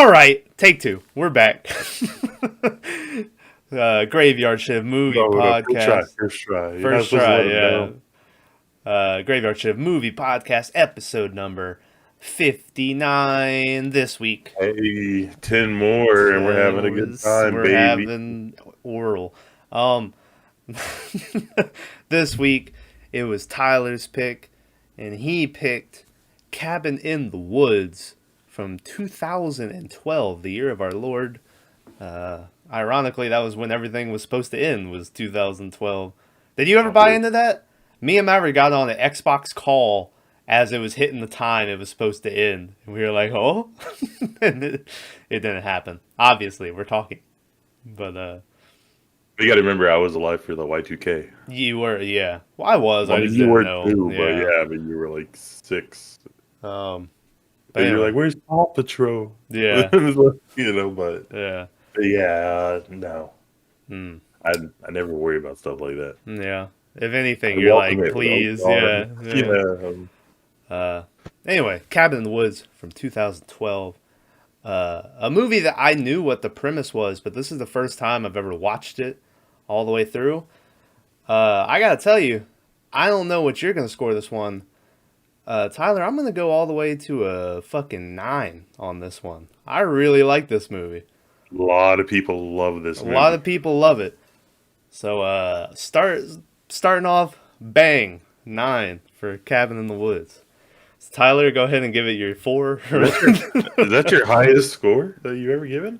All right, take two. We're back. Graveyard Shift movie No, podcast. first try. You're not First supposed to try, let him yeah. know. Graveyard Shift movie podcast episode number 59 this week. Hey, 10 more, and we're having a good time, We're baby. having oral. This week it was Tyler's pick, and he picked Cabin in the Woods from 2012, the year of our Lord. Ironically, that was when everything was supposed to end, was 2012. Did you ever buy into that? Me and Maverick got on an Xbox call as it was hitting the time it was supposed to end. And we were like, oh? And it didn't happen. Obviously, we're talking. But, You got to remember, I was alive for the Y2K. you were, yeah. Well, I was. Well, I just you didn't were know. too, but yeah, but you were like 6. But And you're anyway. like, where's Paw Patrol? Yeah. But Yeah. no. Hmm. I never worry about stuff like that. Yeah. If anything, I you're welcome like, it, please, oh, yeah. Anyway, Cabin in the Woods from 2012. A movie that I knew what the premise was, but this is the first time I've ever watched it all the way through. I gotta tell you, I don't know what you're gonna score this one. Tyler, I'm gonna go all the way to a fucking 9 on this one. I really like this movie. A lot of people love this movie. A lot of people love it. So, starting off, bang, 9 for Cabin in the Woods. So Tyler, go ahead and give it your 4. Is that your highest score that you've ever given?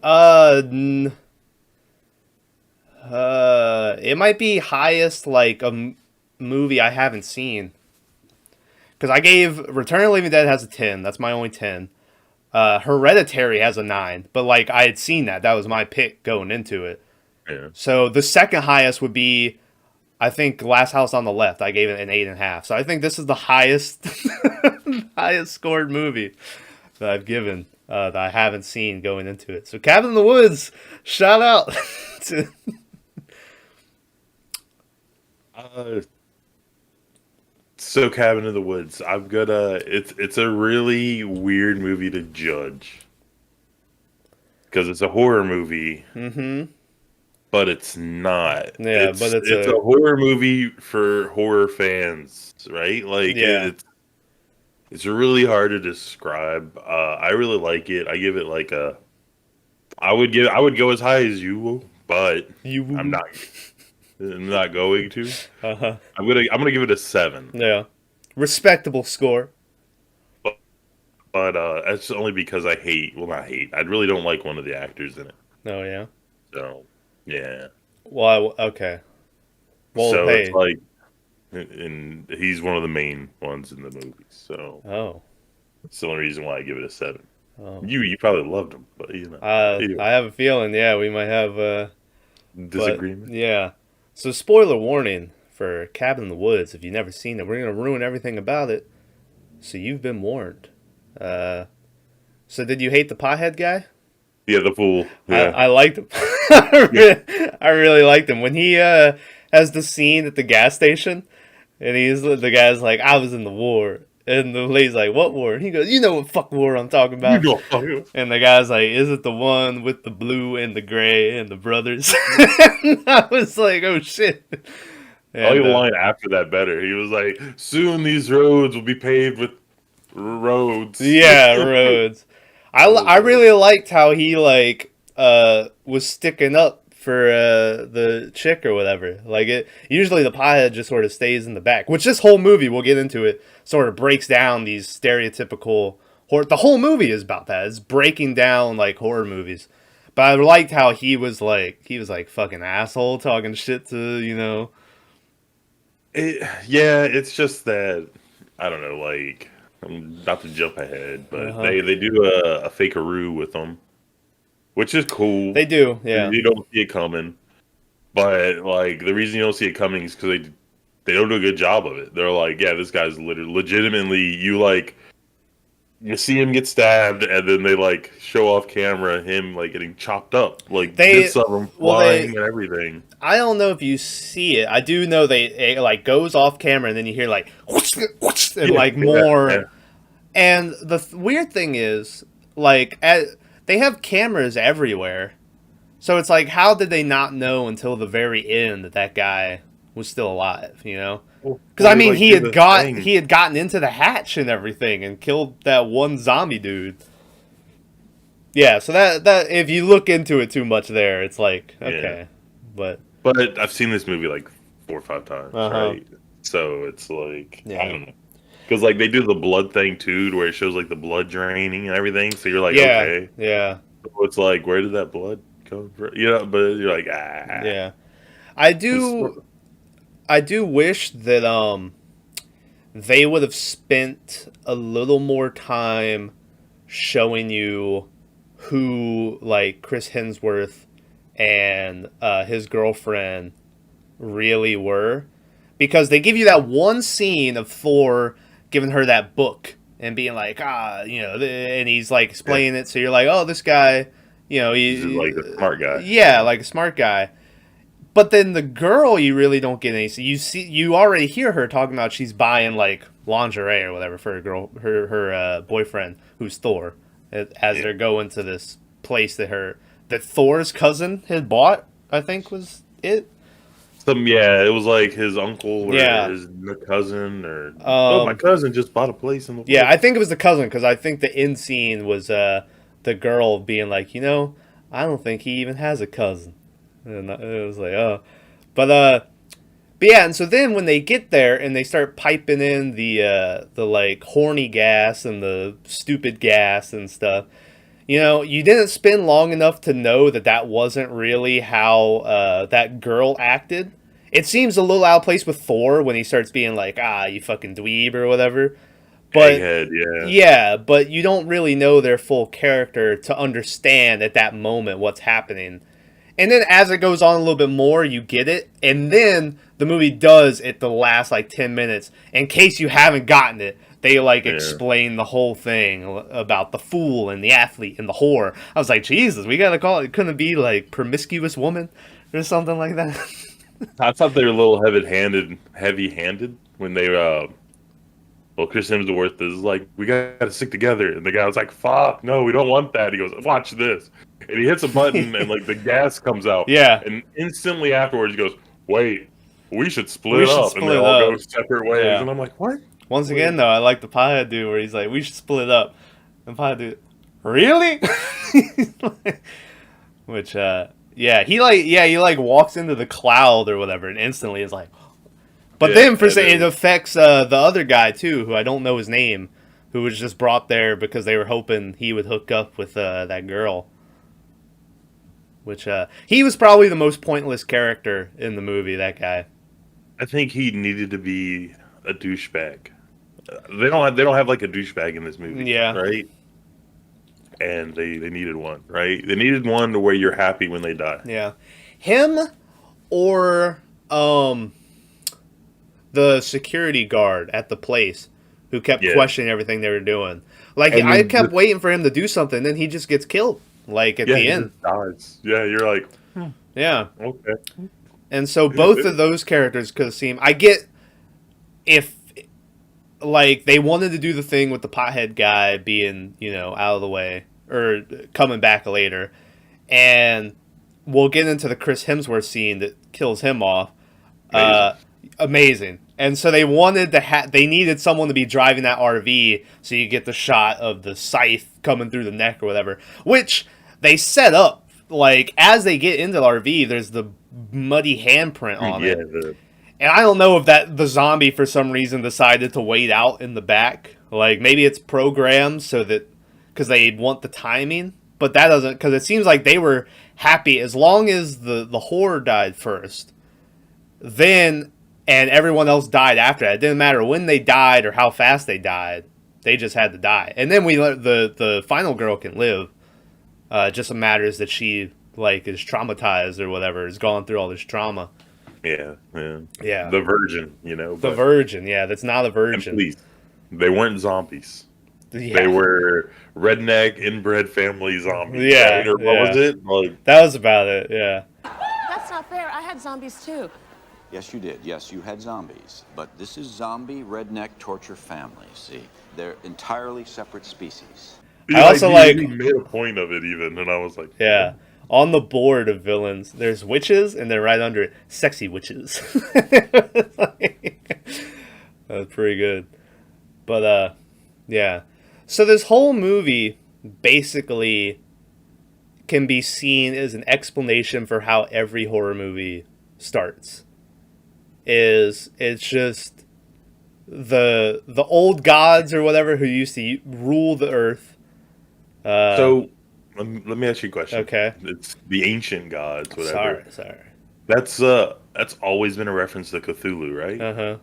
It might be highest, like, a movie I haven't seen. Because I gave Return of the Living Dead has a 10. That's my only 10. Hereditary has a 9. But, like, I had seen that. That was my pick going into it. Yeah. So the second highest would be, I think, Last House on the Left. I gave it an 8.5. So I think this is the highest highest scored movie that I've given that I haven't seen going into it. So Cabin in the Woods, shout out. So Cabin in the Woods, I'm gonna. It's a really weird movie to judge because it's a horror movie. Mm-hmm. But it's not. Yeah, it's, but it's a horror movie for horror fans, right? Like, yeah. It's really hard to describe. I really like it. I give it like a. I would go as high as you, but I'm not. I'm not going to. Uh-huh. I'm gonna give it a 7. Yeah, respectable score. But that's only because I hate. Well, not hate. I really don't like one of the actors in it. Oh yeah. So. Yeah. Well, okay. Well, so hey. it's like, and he's one of the main ones in the movie. So that's the only reason why I give it a 7. Oh. You probably loved him, but you know. Anyway. I have a feeling, yeah, we might have disagreement. But, yeah. So spoiler warning for Cabin in the Woods. If you've never seen it, we're gonna ruin everything about it. So you've been warned. So did you hate the pothead guy? Yeah, the fool. Yeah. I liked him. I really liked him when he has the scene at the gas station, and the guy's like, "I was in the war," and the lady's like, "What war?" And he goes, "You know what fuck war I'm talking about." And the guy's like, "Is it the one with the blue and the gray and the brothers?" And I was like, "Oh shit." And, I like the line after that better. He was like, "Soon these roads will be paved with roads." Yeah, roads. I really liked how he was sticking up for the chick or whatever. Like it usually the pothead just sort of stays in the back, which this whole movie, we'll get into it, sort of breaks down these stereotypical horror. The whole movie is about that. It's breaking down like horror movies. But I liked how he was like fucking asshole talking shit to, you know. It's just that I don't know, like. Not to jump ahead, but they do a fakearoo with them, which is cool. They do, yeah. You don't see it coming, but like the reason you don't see it coming is because they don't do a good job of it. They're like, yeah, this guy's legitimately you see him get stabbed, and then they like show off camera him like getting chopped up, like bits of him flying and everything. I don't know if you see it. I do know it like goes off camera, and then you hear like whoosh, whoosh, and more. Yeah. And the weird thing is, like, they have cameras everywhere. So it's like, how did they not know until the very end that that guy was still alive? You know, because I mean, like, he had gotten into the hatch and everything and killed that one zombie dude. Yeah, so that if you look into it too much, there, it's like okay, but I've seen this movie like 4 or 5 times, right? So it's like I don't know, because like they do the blood thing too, where it shows like the blood draining and everything. So you're like, okay, yeah. So it's like, where did that blood come from? But you're like, ah, Yeah. I do wish that they would have spent a little more time showing you who like Chris Hemsworth and his girlfriend really were, because they give you that one scene of Thor giving her that book and being like, and he's like explaining it, so you're like, oh, this guy, he's like a smart guy. Yeah, like a smart guy. But then the girl, you really don't get any. So you already hear her talking about she's buying like lingerie or whatever for her boyfriend who's Thor, as they're going to this place that Thor's cousin had bought. I think was it. It was like his uncle or his cousin or my cousin just bought a place in the yeah, I think it was the cousin, because I think the end scene was the girl being like, I don't think he even has a cousin, and it was like, oh, but yeah, and so then when they get there and they start piping in the like horny gas and the stupid gas and stuff, you didn't spend long enough to know that wasn't really how that girl acted. It seems a little out of place with Thor when he starts being like, you fucking dweeb or whatever. But Egghead, yeah, but you don't really know their full character to understand at that moment what's happening. And then as it goes on a little bit more, you get it. And then the movie does at the last like 10 minutes. In case you haven't gotten it, they like explain the whole thing about the fool and the athlete and the whore. I was like, Jesus, we gotta call it. Couldn't it be like promiscuous woman or something like that? I thought they were a little heavy-handed when they Chris Hemsworth is like, we gotta stick together, and the guy was like, fuck, no, we don't want that. He goes, watch this, and he hits a button, and like the gas comes out, and instantly afterwards he goes, wait, we should split up, and they all go separate ways, and I'm like, what? Once again, though, I like the pie dude where he's like, we should split up, and pie dude, really? Which he walks into the cloud or whatever, and instantly is like. But then it affects the other guy too, who I don't know his name, who was just brought there because they were hoping he would hook up with that girl. Which he was probably the most pointless character in the movie. That guy. I think he needed to be a douchebag. They don't have like a douchebag in this movie, right? And they needed one, right? They needed one to where you're happy when they die. Yeah, him or the security guard at the place who kept questioning everything they were doing. Like, I kept waiting for him to do something, and then he just gets killed. Like, at the end. Dies. Yeah, you're like, yeah. Okay. And so both of those characters could have seemed... I get if, like, they wanted to do the thing with the pothead guy being, out of the way, or coming back later, and we'll get into the Chris Hemsworth scene that kills him off. Amazing. And so they wanted to they needed someone to be driving that RV so you get the shot of the scythe coming through the neck or whatever, which they set up. Like, as they get into the RV, there's the muddy handprint on it. And I don't know if the zombie for some reason decided to wait out in the back. Like, maybe it's programmed so that, because they want the timing, but that doesn't, because it seems like they were happy as long as the whore died first. Then, and everyone else died after that. It didn't matter when they died or how fast they died. They just had to die. And then the final girl can live. It just matters that she, like, is traumatized or whatever, has gone through all this trauma. Yeah. The virgin, The virgin, that's not a virgin. Please, they weren't zombies. Yeah. They were redneck, inbred family zombies. Yeah. Right? Or what was it? Like, that was about it, yeah. That's not fair. I had zombies, too. Yes, you did. Yes, you had zombies. But this is zombie redneck torture family, see? They're entirely separate species. I also like, he made a point of it even, and I was like, yeah, on the board of villains, there's witches, and then right under it, sexy witches. That's pretty good. But yeah. So this whole movie basically can be seen as an explanation for how every horror movie starts. It's just the old gods or whatever who used to rule the earth. So let me ask you a question. Okay. It's the ancient gods, whatever. Sorry. That's always been a reference to Cthulhu, right? Uh-huh.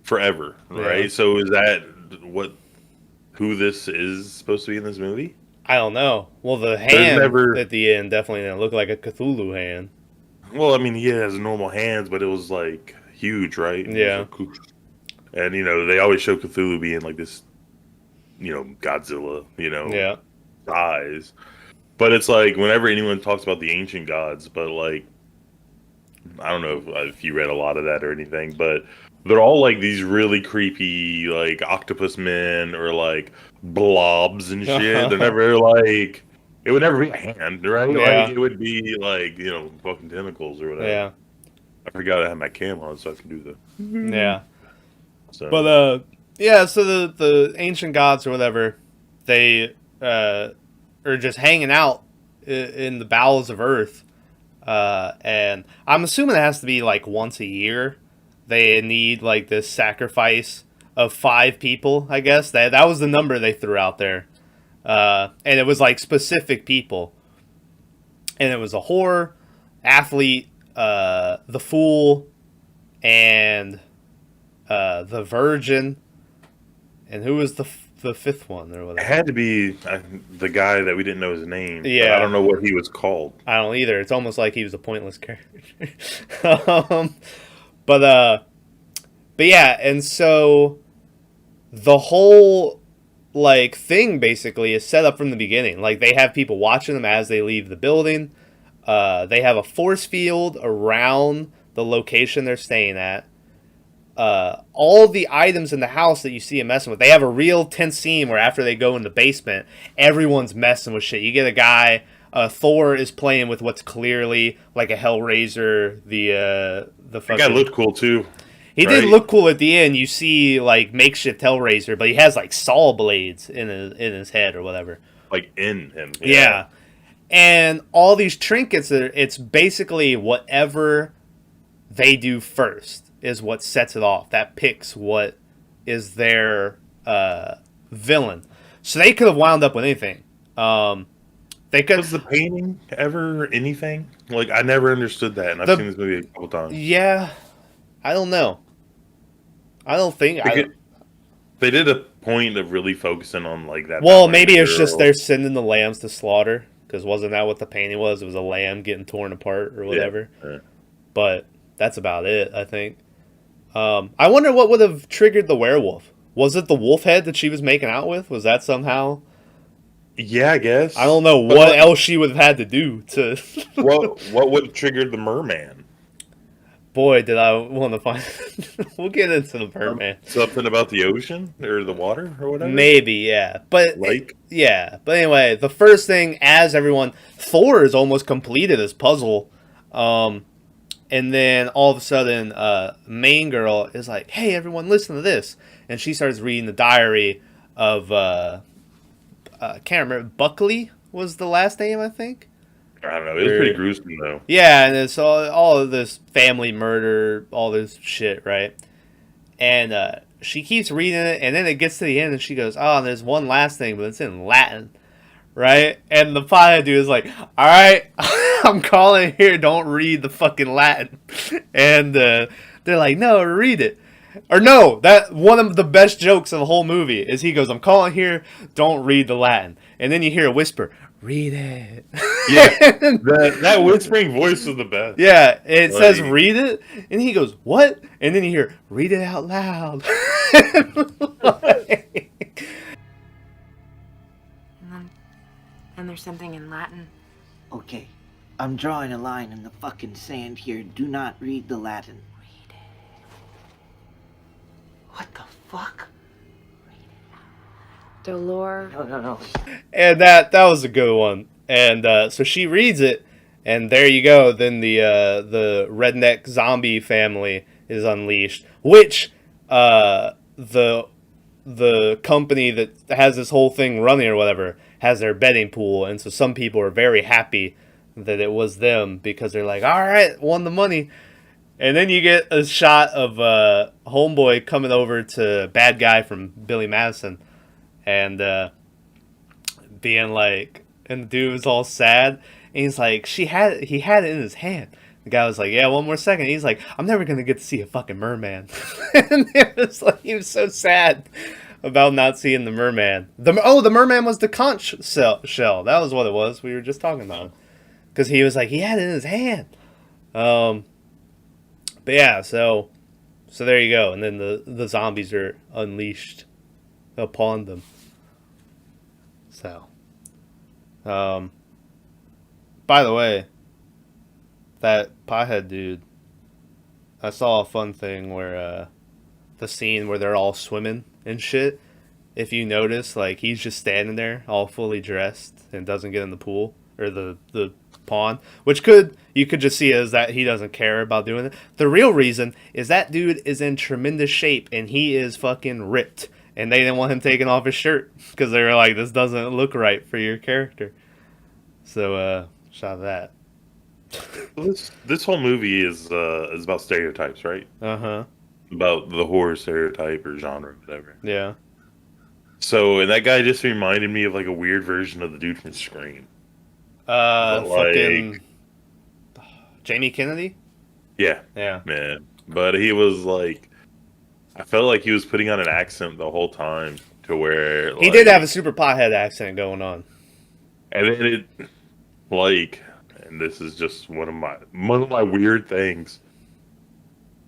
Forever, right? Yeah. So is that who this is supposed to be in this movie? I don't know. Well, the hand never- at the end definitely didn't look like a Cthulhu hand. Well, I mean, he has normal hands, but it was like huge, right? Yeah. And they always show Cthulhu being like this, Godzilla, Yeah. size. But it's like whenever anyone talks about the ancient gods, but like, I don't know if you read a lot of that or anything, but they're all like these really creepy, like octopus men or like blobs and shit. They're never like, it would never be a hand, right? Yeah. Like, it would be like, fucking tentacles or whatever. Yeah. I forgot I had my cam on so I can do the. Yeah. So. But yeah, so the ancient gods or whatever, they are just hanging out in the bowels of Earth, and I'm assuming it has to be like once a year. They need like this sacrifice of 5 people. I guess that was the number they threw out there, and it was like specific people, and it was a whore, athlete, the fool, and the virgin, and who was the 5th one or It whatever? had to be the guy that we didn't know his name. Yeah. But I don't know what he was called. I don't either. It's almost like he was a pointless character. But yeah, and so the whole like thing basically is set up from the beginning. Like they have people watching them as they leave the building. They have a force field around the location they're staying at. All the items in the house that you see them messing with, they have a real tense scene where after they go in the basement, everyone's messing with shit. You get a guy, Thor is playing with what's clearly like a Hellraiser. The That fucking guy looked cool too. he right? did look cool at the end. You see like makeshift Hellraiser, but he has like saw blades in his head or whatever. Like in him. Yeah. And all these trinkets, it's basically whatever they do first is what sets it off. That picks what is their villain. So they could have wound up with anything. They could. Was the painting ever anything? Like, I never understood that, and I've seen this movie a couple times. Yeah. I don't know. I don't think. They did a point of really focusing on, like, that. Well, maybe it's just they're sending the lambs to slaughter. Because wasn't that what the painting was? It was a lamb getting torn apart or whatever. Yeah. But that's about it, I think. I wonder what would have triggered the werewolf. Was it the wolf head that she was making out with? Was that somehow? Yeah, I guess. I don't know what else she would have had to do to. what would have triggered the merman? Boy, did I want to find. We'll get into the merman. Something about the ocean or the water or whatever. Maybe, yeah, but Lake? yeah. But anyway, the first thing, as everyone, Thor has almost completed his puzzle, and then all of a sudden, main girl is like, "Hey, everyone, listen to this," and she starts reading the diary of I can't remember. Buckley was the last name, I think. I don't know. It was pretty gruesome though. Yeah, and it's all of this family murder, all this shit, right? And she keeps reading it, and then it gets to the end, and she goes, "Oh, and there's one last thing, but it's in Latin." Right? And the pothead dude is like, "All right, I'm calling here. Don't read the fucking Latin." And they're like, "No, read it." Or no, that one of the best jokes of the whole movie is he goes, "I'm calling here. Don't read the Latin." And then you hear a whisper, "Read it." Yeah, that whispering voice was the best. Yeah, it Like, says read it, and he goes, "What?" And then you hear, "Read it out loud." And there's something in Latin. Okay, I'm drawing a line in the fucking sand here. Do not read the Latin. Read it. What the fuck? Read it Dolor. No. And that was a good one. And so she reads it, and there you go. Then the redneck zombie family is unleashed, which the company that has this whole thing running or whatever has their betting pool, and so some people are very happy that it was them because they're like, all right, won the money. And then you get a shot of homeboy coming over to bad guy from Billy Madison, and being like, and the dude was all sad, and he's like, he had it in his hand. The guy was like, yeah, one more second. He's like, I'm never gonna get to see a fucking merman. And it was like, he was so sad about not seeing the merman. The merman was the conch shell. That was what it was. We were just talking about, because he was like, he had it in his hand. But yeah, so there you go. And then the zombies are unleashed upon them. So, by the way, that pothead dude, I saw a fun thing where the scene where they're all swimming and shit. If you notice, like, he's just standing there all fully dressed and doesn't get in the pool or the pond, which you could just see as that he doesn't care about doing it. The real reason is that dude is in tremendous shape and he is fucking ripped, and they didn't want him taking off his shirt because they were like, this doesn't look right for your character. So shot of that. This whole movie is about stereotypes, right? About the horror stereotype or genre, whatever. Yeah. So, and that guy just reminded me of like a weird version of the dude from Scream. Fucking Jamie Kennedy? Yeah. Yeah. Man. But he was like, I felt like he was putting on an accent the whole time to where He did have a super pothead accent going on. And then it, like, and this is just one of my weird things.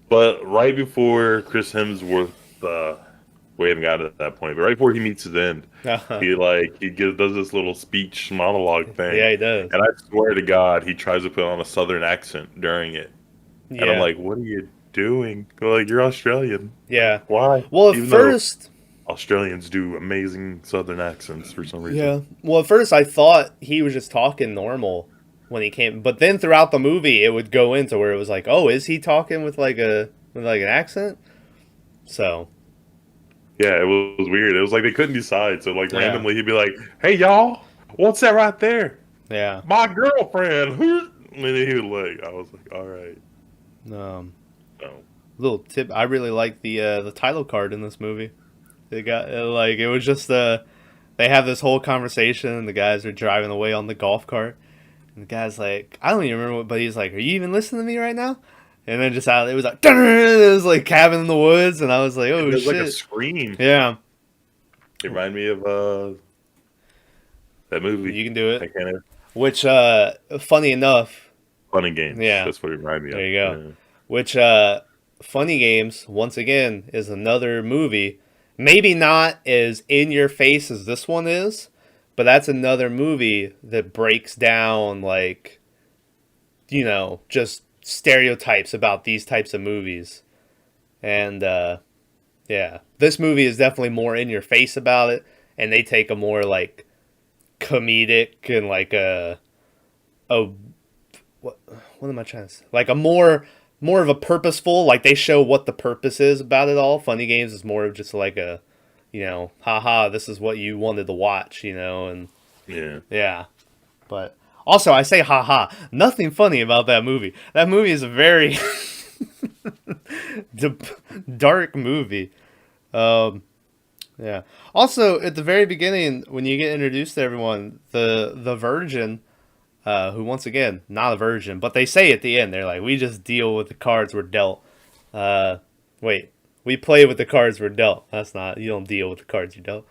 But right before Chris Hemsworth, we haven't gotten to that point, but right before he meets his end, he does this little speech monologue thing. Yeah, he does. And I swear to God, he tries to put on a Southern accent during it. Yeah. And I'm like, what are you doing? Like, you're Australian. Yeah. Why? Well, at Even though first, Australians do amazing Southern accents for some reason. yeah. Well, at first I thought he was just talking normal when he came, but then throughout the movie it would go into where it was like, oh, is he talking with like an accent? So. Yeah, it was weird. It was like they couldn't decide. So like randomly he'd be like, "Hey y'all, what's that right there? Yeah. My girlfriend." Who? And then he was like, I was like, all right. Little tip: I really like the title card in this movie. They got like, it was just they have this whole conversation, and the guys are driving away on the golf cart, and the guy's like, I don't even remember what, but he's like, "Are you even listening to me right now?" And then just out, it was like, it was like Cabin in the Woods, and I was like, oh, it was shit. like a scream. Yeah. It reminded me of that movie. You Can Do It. I can't. Which, funny enough. Fun and Games. Yeah. That's what it reminded me of. There you go. Yeah. Which, Funny Games, once again, is another movie. Maybe not as in your face as this one is, but that's another movie that breaks down, like, you know, just stereotypes about these types of movies. And yeah, this movie is definitely more in your face about it, and they take a more like comedic and like what am I trying to say, like a more of a purposeful, like they show what the purpose is about it all. Funny Games is more of just like a, you know, haha, this is what you wanted to watch, you know. And yeah, but also, I say haha. Nothing funny about that movie. That movie is a very dark movie. Yeah. Also, at the very beginning, when you get introduced to everyone, the virgin, who once again, not a virgin, but they say at the end, they're like, we just deal with the cards we're dealt. Wait, we play with the cards we're dealt. That's not, you don't deal with the cards you're dealt.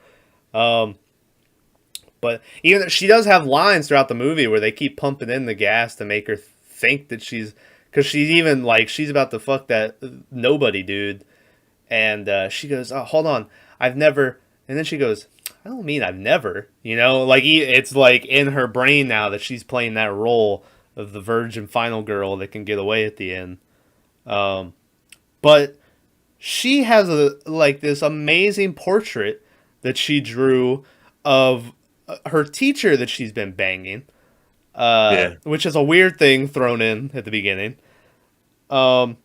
But even she does have lines throughout the movie where they keep pumping in the gas to make her think that she's, because she's even like, she's about to fuck that nobody dude. And she goes, oh, hold on, I've never, and then she goes, I don't mean I've never, you know, like it's like in her brain now that she's playing that role of the virgin final girl that can get away at the end. But she has like this amazing portrait that she drew of her teacher that she's been banging. Which is a weird thing thrown in at the beginning. But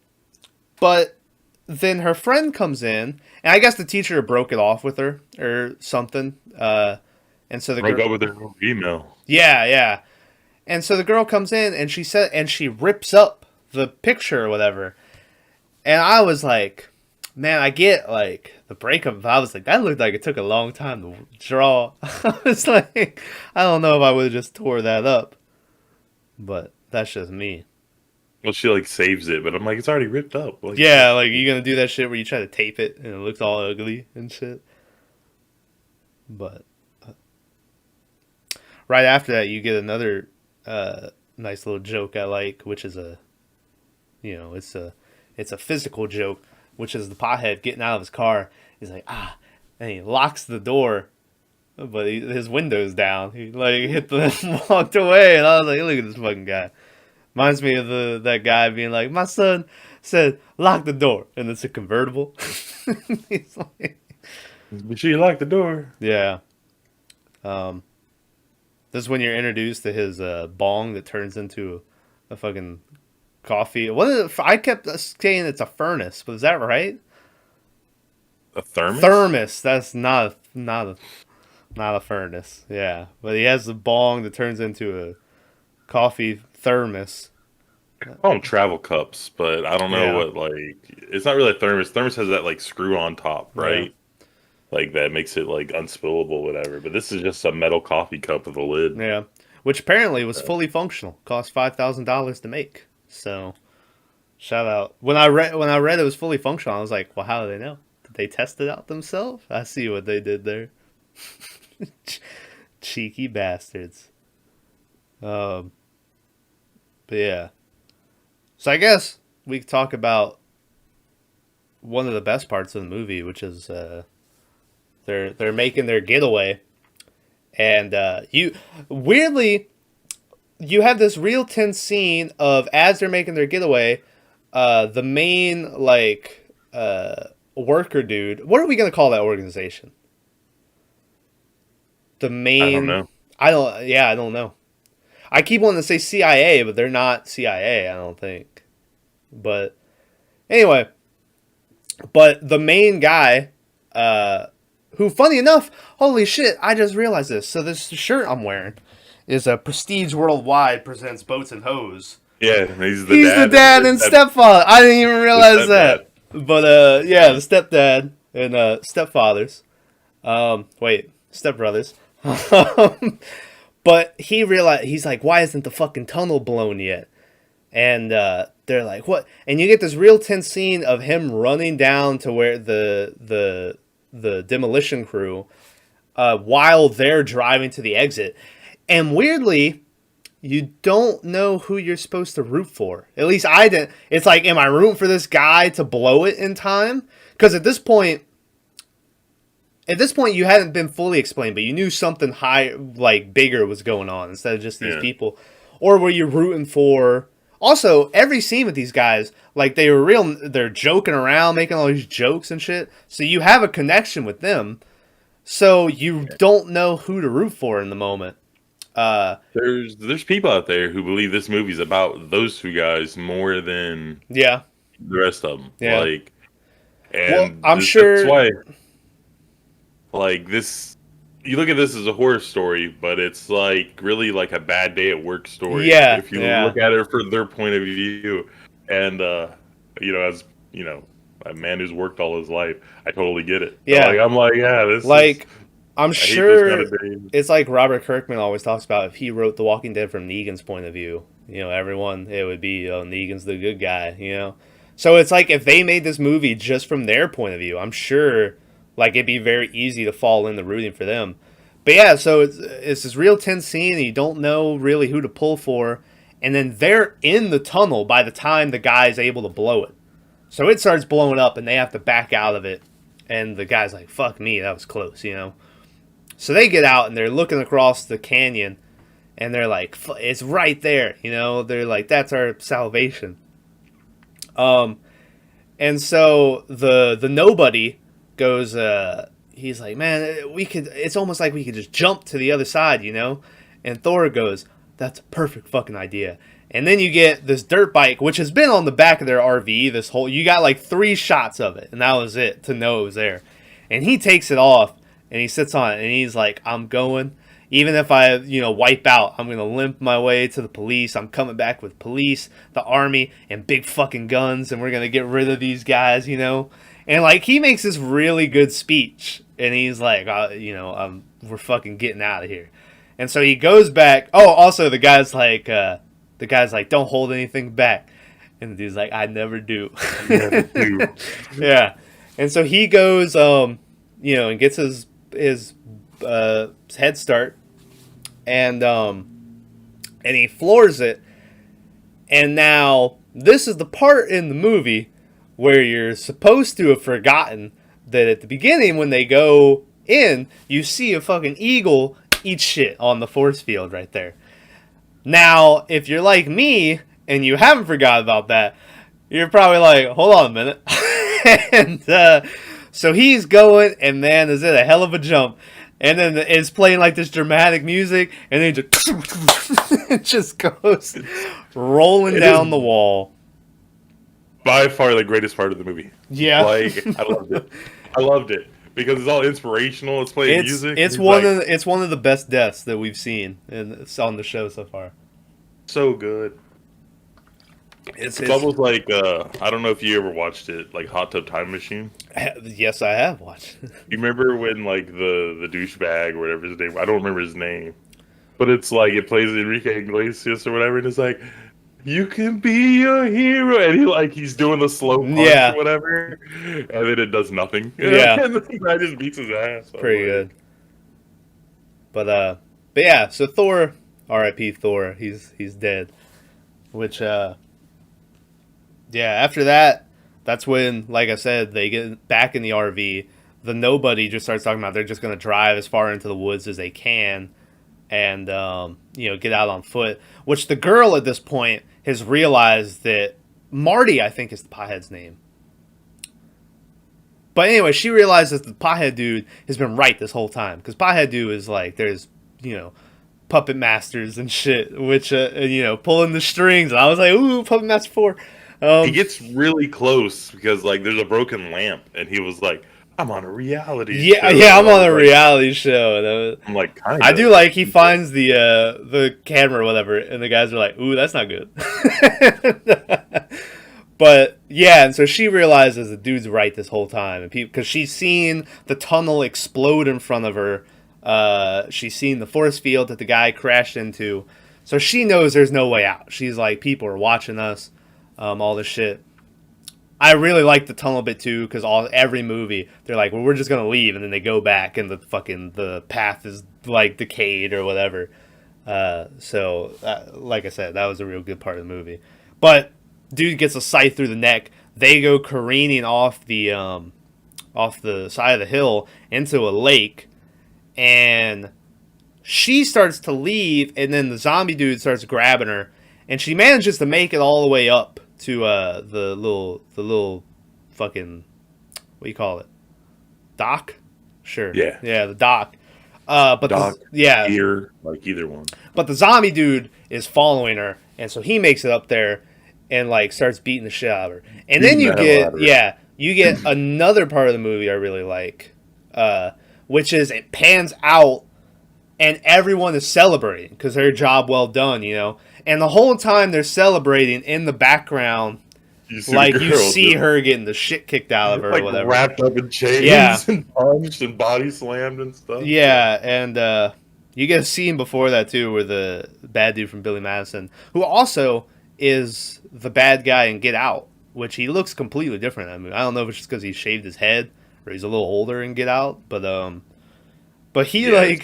then her friend comes in, and I guess the teacher broke it off with her or something. And so the Broke girl up with her email. Yeah. And so the girl comes in and she rips up the picture or whatever. And I was like, man, I get like the breakup. I was like, that looked like it took a long time to draw. I was like, I don't know if I would have just tore that up. But that's just me. Well, she like saves it, but I'm like, it's already ripped up. Like, Yeah, like you gonna do that shit where you try to tape it and it looks all ugly and shit. But right after that, you get another nice little joke I like, which is it's a physical joke, which is the pothead getting out of his car. He's like, and he locks the door, but his window's down. He like hit the walked away, and I was like, look at this fucking guy. Reminds me of that guy being like, my son said, lock the door, and it's a convertible. He's like, Make sure you lock the door. yeah. This is when you're introduced to his bong that turns into a fucking coffee. What is it? I kept saying it's a furnace, but is that right? A thermos? Thermos. That's not a furnace. Yeah, but he has a bong that turns into a coffee thermos. I call them travel cups, but I don't know what, like, it's not really a thermos. Thermos has that, like, screw on top, right? Yeah. Like, that makes it, like, unspillable, whatever. But this is just a metal coffee cup with a lid. Yeah, which apparently was fully functional. Cost $5,000 to make. So, shout out. When I read it was fully functional, I was like, well, how do they know? Did they test it out themselves? I see what they did there. Cheeky bastards. But yeah. So I guess we could talk about one of the best parts of the movie, which is they're making their getaway, and you have this real tense scene of as they're making their getaway, the main worker dude. What are we gonna call that organization? The main. I don't know. I don't know. I keep wanting to say CIA, but they're not CIA, I don't think. But anyway, but the main guy, who, funny enough, holy shit, I just realized this. So this shirt I'm wearing is a Prestige Worldwide presents Boats and Hose. Yeah, he's the dad and stepfather. I didn't even realize that. But yeah, the stepdad and stepfathers. Wait, stepbrothers. But he realized, he's like, why isn't the fucking tunnel blown yet? And they're like, what? And you get this real tense scene of him running down to where the demolition crew, while they're driving to the exit. And weirdly, you don't know who you're supposed to root for. At least I didn't. It's like, am I rooting for this guy to blow it in time? Because at this point, you hadn't been fully explained, but you knew something bigger was going on instead of just these people. Or were you rooting for... Also, every scene with these guys, like, they're joking around, making all these jokes and shit. So you have a connection with them. So you don't know who to root for in the moment. There's people out there who believe this movie's about those two guys more than the rest of them. Yeah. Like, and I'm sure... That's why... Like, this, you look at this as a horror story, but it's like really like a bad day at work story. Yeah. If you look at it from their point of view, and as a man who's worked all his life, I totally get it. Yeah. I'm like, this. Like, I'm sure kind of it's like Robert Kirkman always talks about. If he wrote The Walking Dead from Negan's point of view, everyone, it would be, Negan's the good guy. So it's like if they made this movie just from their point of view, I'm sure. Like, it'd be very easy to fall in the rooting for them. But yeah, so it's this real tense scene, and you don't know really who to pull for. And then they're in the tunnel by the time the guy's able to blow it. So it starts blowing up, and they have to back out of it. And the guy's like, fuck me, that was close, So they get out, and they're looking across the canyon, and they're like, it's right there, They're like, that's our salvation. And so the nobody... goes, he's like, man, it's almost like we could just jump to the other side, you know? And Thor goes, that's a perfect fucking idea. And then you get this dirt bike, which has been on the back of their RV you got like 3 shots of it, and that was it to know it was there. And he takes it off, and he sits on it, and he's like, I'm going. Even if I, wipe out, I'm going to limp my way to the police. I'm coming back with police, the army, and big fucking guns, and we're going to get rid of these guys, And, like, he makes this really good speech, and he's like, we're fucking getting out of here. And so he goes back. Oh, also, the guy's like, don't hold anything back. And the dude's like, I never do. Never do. Yeah. And so he goes, and gets his head start, and he floors it. And now this is the part in the movie where you're supposed to have forgotten that at the beginning when they go in, you see a fucking eagle eat shit on the force field right there. Now, if you're like me and you haven't forgot about that, you're probably like, hold on a minute. And so he's going, and man, is it a hell of a jump. And then it's playing like this dramatic music, and then it just goes rolling down the wall. By far the greatest part of the movie. Yeah. Like, I loved it. I loved it. Because it's all inspirational. It's playing music. It's one of the best deaths that we've seen, and it's on the show so far. So good. It's almost like I don't know if you ever watched it, like Hot Tub Time Machine. Yes, I have watched. You remember when like the douchebag or whatever his name? I don't remember his name, but it's like it plays Enrique Iglesias or whatever, and it's like, you can be your hero, and he's doing the slow punch or whatever, and then it does nothing. Yeah, and the guy just beats his ass. Pretty good. But yeah, so Thor, R.I.P. Thor, he's dead. Which after that, that's when, like I said, they get back in the RV. The nobody just starts talking about they're just going to drive as far into the woods as they can, and get out on foot. Which the girl at this point has realized that Marty, I think, is the pothead's name. But anyway, she realizes the pothead dude has been right this whole time, because pothead dude is like, there's puppet masters and shit, which pulling the strings. And I was like, ooh, Puppet Master 4. He gets really close because like there's a broken lamp, and he was like, I'm on a reality show. Yeah, I'm on a reality show. I'm like, kinda. I do like he finds the camera or whatever, and the guys are like, ooh, that's not good. But yeah, and so she realizes the dude's right this whole time, and because she's seen the tunnel explode in front of her. She's seen the force field that the guy crashed into, so she knows there's no way out. She's like, people are watching us, all this shit. I really like the tunnel bit too, because every movie they're like, well, we're just gonna leave, and then they go back, and the path is like decayed or whatever. So like I said, that was a real good part of the movie. But dude gets a scythe through the neck. They go careening off the side of the hill into a lake, and she starts to leave, and then the zombie dude starts grabbing her, and she manages to make it all the way up to the little fucking, what do you call it? Dock? Sure. Yeah, the dock. But dock, ear, like either one. But the zombie dude is following her, and so he makes it up there and like starts beating the shit out of her. And then you get another part of the movie I really like, which is it pans out and everyone is celebrating because their job well done, And the whole time they're celebrating, in the background, you see her getting the shit kicked out of her, like, or whatever, wrapped up in chains and punched and body slammed and stuff. Yeah, and you get a scene before that too, where the bad dude from Billy Madison, who also is the bad guy in Get Out, which he looks completely different in that movie. I don't know if it's just because he shaved his head or he's a little older in Get Out, but he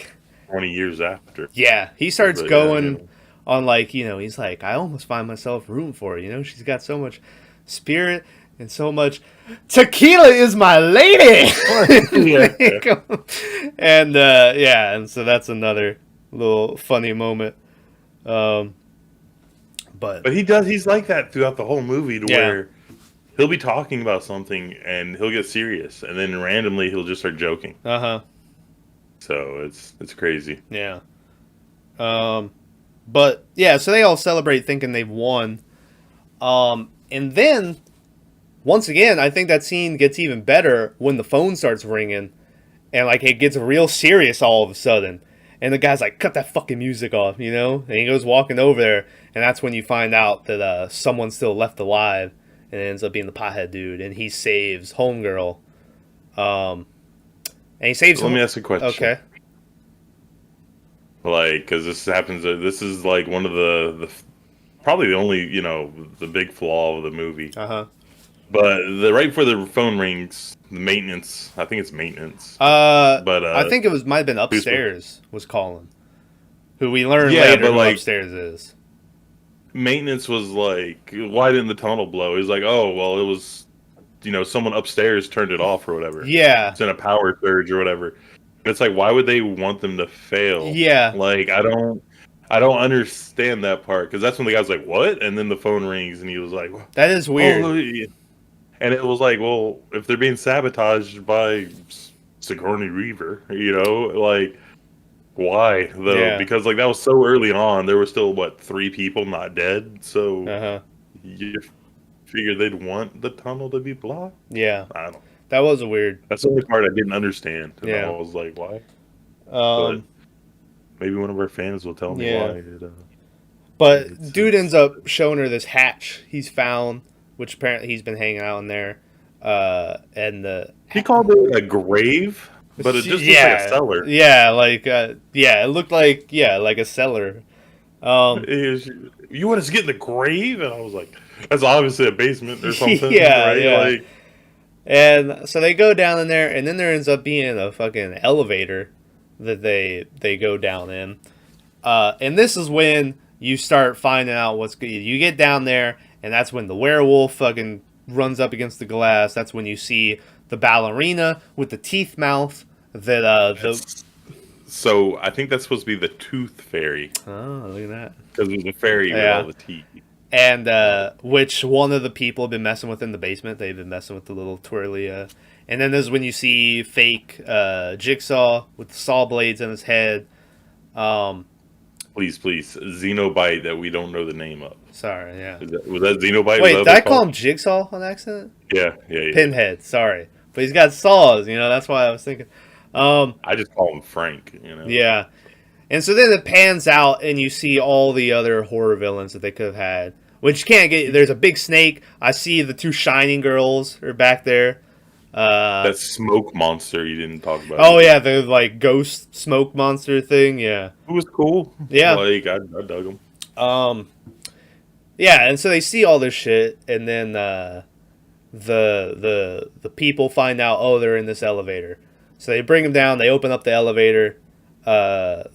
20 years after. Yeah, he starts going on he's like, I almost find myself rooting for her, she's got so much spirit and so much tequila is my lady. And so that's another little funny moment. But he's like that throughout the whole movie where he'll be talking about something and he'll get serious, and then randomly he'll just start joking. So it's crazy. Yeah. But yeah, so they all celebrate thinking they've won. And then once again, I think that scene gets even better when the phone starts ringing and like it gets real serious all of a sudden. And the guy's like, cut that fucking music off, you know? And he goes walking over there, and that's when you find out that someone's still left alive, and it ends up being the pothead dude, and he saves Homegirl. And he saves Let me ask a question. Okay. Like, because this happens, this is like one of the probably the only, the big flaw of the movie. But right before the phone rings, the maintenance, I think it's maintenance. But I think it might have been upstairs was calling. Who we learn later who upstairs is. Maintenance was like, why didn't the tunnel blow? He's like, oh, well, it was, someone upstairs turned it off or whatever. Yeah. It's in a power surge or whatever. It's like, why would they want them to fail? Yeah. Like, I don't understand that part, because that's when the guy's like, what? And then the phone rings and he was like, that is weird. Oh, yeah. And it was like, well, if they're being sabotaged by Sigourney Weaver, like, why though? Yeah. Because like that was so early on, there were still 3 people not dead, so you figure they'd want the tunnel to be blocked. Yeah, I don't know. That was weird. That's the only part I didn't understand. And Yeah, I was like, why? But maybe one of our fans will tell me why. But dude ends up showing her this hatch he's found, which apparently he's been hanging out in there. And he called it a grave, but it just looks like a cellar. Yeah, it looked like a cellar. You want us to get in the grave? And I was like, that's obviously a basement or something. Yeah, right? yeah. Like, and so they go down in there, and then there ends up being a fucking elevator that they go down in. And this is when you start finding out what's good. You get down there, and that's when the werewolf fucking runs up against the glass. That's when you see the ballerina with the teeth mouth. So I think that's supposed to be the tooth fairy. Oh, look at that. Because there's a fairy with all the teeth. And which one of the people have been messing with in the basement. They've been messing with the little twirly. And then this is when you see fake Jigsaw with the saw blades in his head. Please, Xenobite that we don't know the name of. Sorry, yeah. Was that Xenobite? Wait, did I call him Jigsaw on accident? Yeah. Pinhead, sorry. But he's got saws, that's why I was thinking. I just call him Frank, Yeah. And so then it pans out and you see all the other horror villains that they could have had. Which you can't get. There's a big snake. I see the 2 Shining girls are back there. That smoke monster you didn't talk about. Oh, yeah, the like ghost smoke monster thing, yeah. It was cool. Yeah. Like, I dug him. Yeah, and so they see all this shit, and then the people find out, oh, they're in this elevator. So they bring them down, they open up the elevator. The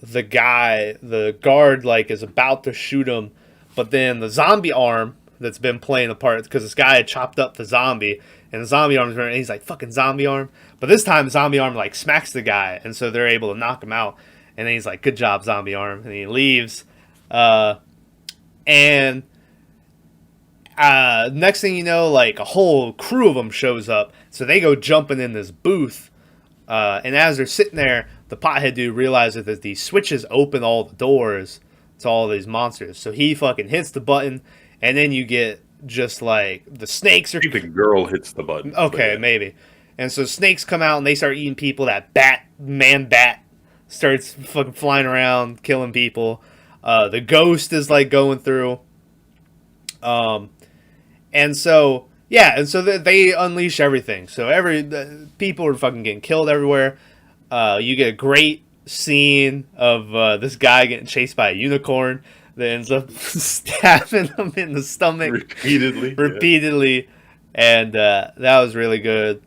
guard, like, is about to shoot him, but then the zombie arm that's been playing a part, because this guy had chopped up the zombie, and the zombie arm is running, and he's like, fucking zombie arm. But this time, zombie arm, like, smacks the guy, and so they're able to knock him out. And then he's like, good job, zombie arm. And he leaves. And next thing you know, like, a whole crew of them shows up. So they go jumping in this booth. And as they're sitting there, the pothead dude realizes that these switches open all the doors to all these monsters. So he fucking hits the button, and then you get just like the snakes are. I think the girl hits the button. Okay, maybe. And so snakes come out and they start eating people. That bat starts fucking flying around, killing people. The ghost is like going through. And so they unleash everything. So people are fucking getting killed everywhere. You get a great scene of this guy getting chased by a unicorn that ends up stabbing him in the stomach repeatedly, and that was really good.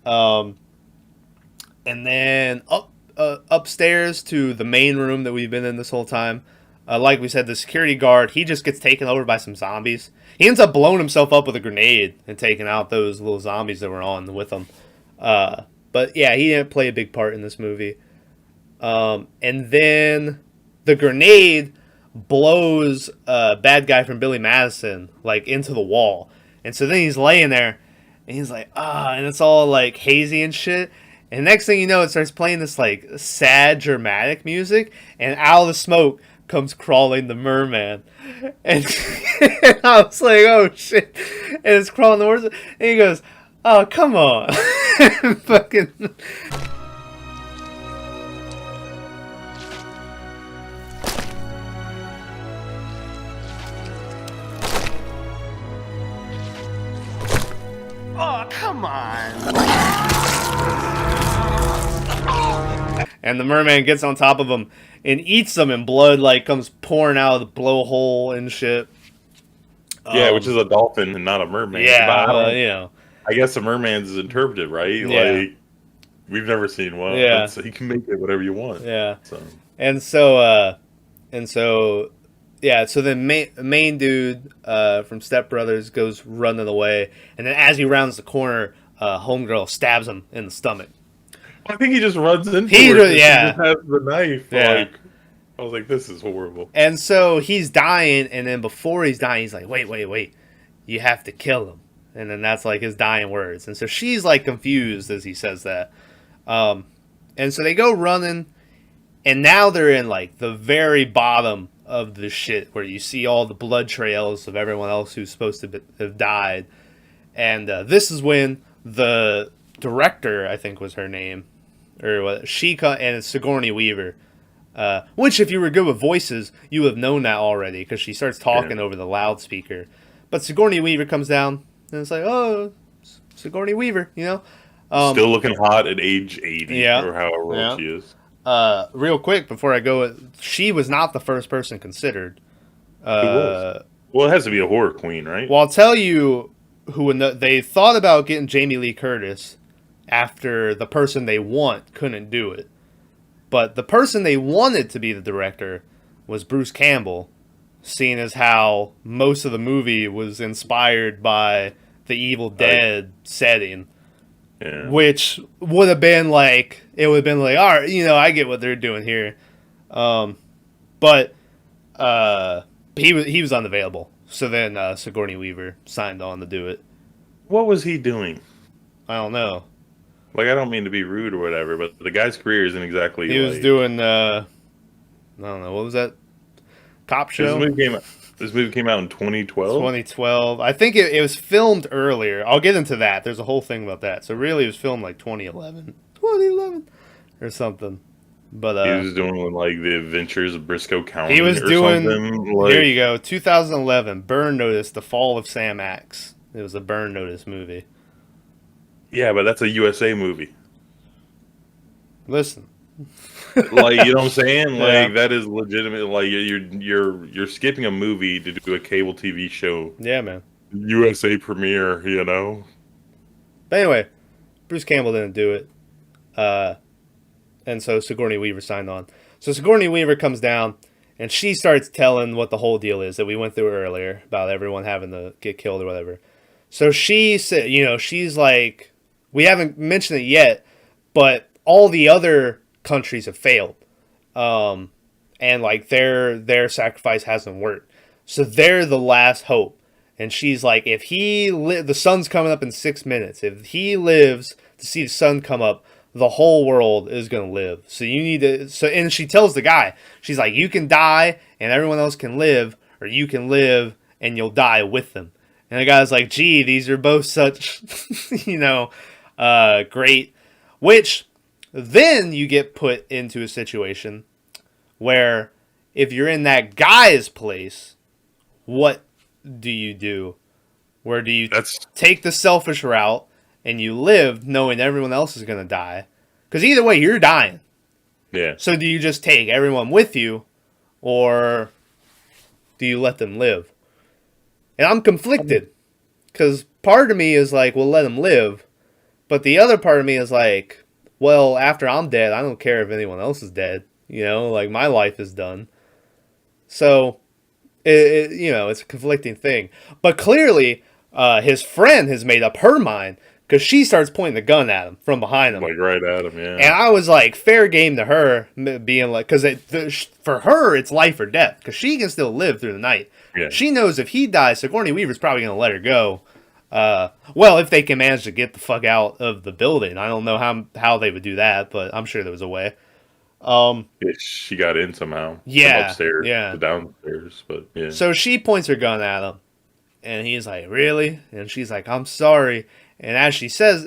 And then upstairs to the main room that we've been in this whole time. Like we said, the security guard, he just gets taken over by some zombies. He ends up blowing himself up with a grenade and taking out those little zombies that were on with him. But yeah, he didn't play a big part in this movie. And then the grenade blows a bad guy from Billy Madison like into the wall. And so then he's laying there, and he's like, and it's all like hazy and shit. And next thing you know, it starts playing this like sad, dramatic music, and out of the smoke comes crawling the merman. And, and I was like, oh shit. And it's crawling towards it, and he goes, oh, come on. Fucking. Oh, come on. And the merman gets on top of him and eats them, and blood like comes pouring out of the blowhole and shit. Yeah, which is a dolphin and not a merman. Yeah, But you know. I guess a merman's is interpreted, right? Yeah. Like, we've never seen one. Yeah. So you can make it whatever you want. Yeah. So. So then main dude from Step Brothers goes running away, and then as he rounds the corner, homegirl stabs him in the stomach. I think he just runs into He her. really- She yeah. just has the knife. Yeah. Like, I was like, this is horrible. And so he's dying, and then before he's dying, he's like, wait, you have to kill him. And then that's like his dying words. And so she's like confused as he says that. And so they go running, and now they're in like the very bottom of the shit where you see all the blood trails of everyone else who's supposed to have died. And this is when the director, I think was her name, or what, and it's Sigourney Weaver. Which, if you were good with voices, you would have known that already, because she starts talking over the loudspeaker. But Sigourney Weaver comes down, and it's like, oh, Sigourney Weaver, you know? Still looking hot at age 80, Yeah. or however Yeah. old she is. Real quick, before I go, she was not the first person considered. Who was? Well, it has to be a horror queen, right? Well, I'll tell you who they thought about getting Jamie Lee Curtis after the person they want couldn't do it. But the person they wanted to be the director was Bruce Campbell, seeing as how most of the movie was inspired by the Evil Dead setting. Yeah. Which would have been like, it would have been like, all right, you know, I get what they're doing here. But he was unavailable. So then Sigourney Weaver signed on to do it. What was he doing? I don't know. Like, I don't mean to be rude or whatever, but the guy's career isn't exactly. He was doing, I don't know, what was that? Cop show? This movie came out in 2012? 2012. I think it was filmed earlier. I'll get into that. There's a whole thing about that. So really it was filmed like 2011 or something. But he was doing like the Adventures of Briscoe County. he was or doing, something. Like, here you go, 2011, Burn Notice, The Fall of Sam Axe. It was a Burn Notice movie. Yeah, but that's a USA movie. Listen. Like, you know what I'm saying? Like, Yeah. that is legitimate. Like, you're skipping a movie to do a cable TV show. Yeah, man. USA premiere, you know? But anyway, Bruce Campbell didn't do it. And so Sigourney Weaver signed on. So Sigourney Weaver comes down, and she starts telling what the whole deal is that we went through earlier about everyone having to get killed or whatever. So she said, you know, she's like, we haven't mentioned it yet, but all the other countries have failed. And like their sacrifice hasn't worked. So they're the last hope. And she's like, if he the sun's coming up in 6 minutes. If he lives to see the sun come up, the whole world is going to live. So you need to, and she tells the guy, she's like, you can die and everyone else can live, or you can live and you'll die with them. And the guy's like, gee, these are both such, you know, great. Which then you get put into a situation where if you're in that guy's place, what do you do? Where do you take the selfish route and you live knowing everyone else is going to die? Because either way, you're dying. Yeah. So do you just take everyone with you, or do you let them live? And I'm conflicted, because part of me is like, well, let them live. But the other part of me is like, well, after I'm dead, I don't care if anyone else is dead. You know, like, my life is done. So, you know, it's a conflicting thing. But clearly, his friend has made up her mind, because she starts pointing the gun at him from behind him. Like, right at him, yeah. And I was like, fair game to her, being like, because for her, it's life or death, because she can still live through the night. Yeah. She knows if he dies, Sigourney Weaver's probably going to let her go. Well, if they can manage to get the fuck out of the building. I don't know how they would do that, but I'm sure there was a way. She got in somehow. Yeah, From upstairs yeah. to downstairs, but yeah. So she points her gun at him, and he's like, "Really?" And she's like, "I'm sorry." And as she says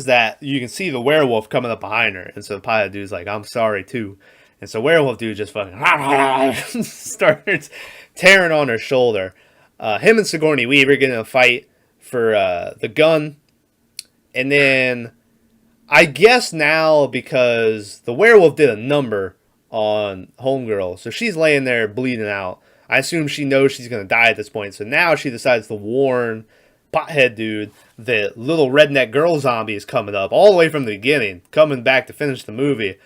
that, you can see the werewolf coming up behind her, and so the pilot dude's like, "I'm sorry too." And so werewolf dude just fucking starts tearing on her shoulder. Him and Sigourney Weaver get in a fight for the gun, and then I guess now because the werewolf did a number on Homegirl, so she's laying there bleeding out. I assume she knows she's gonna die at this point, so now she decides to warn Pothead dude that little redneck girl zombie is coming up all the way from the beginning, coming back to finish the movie.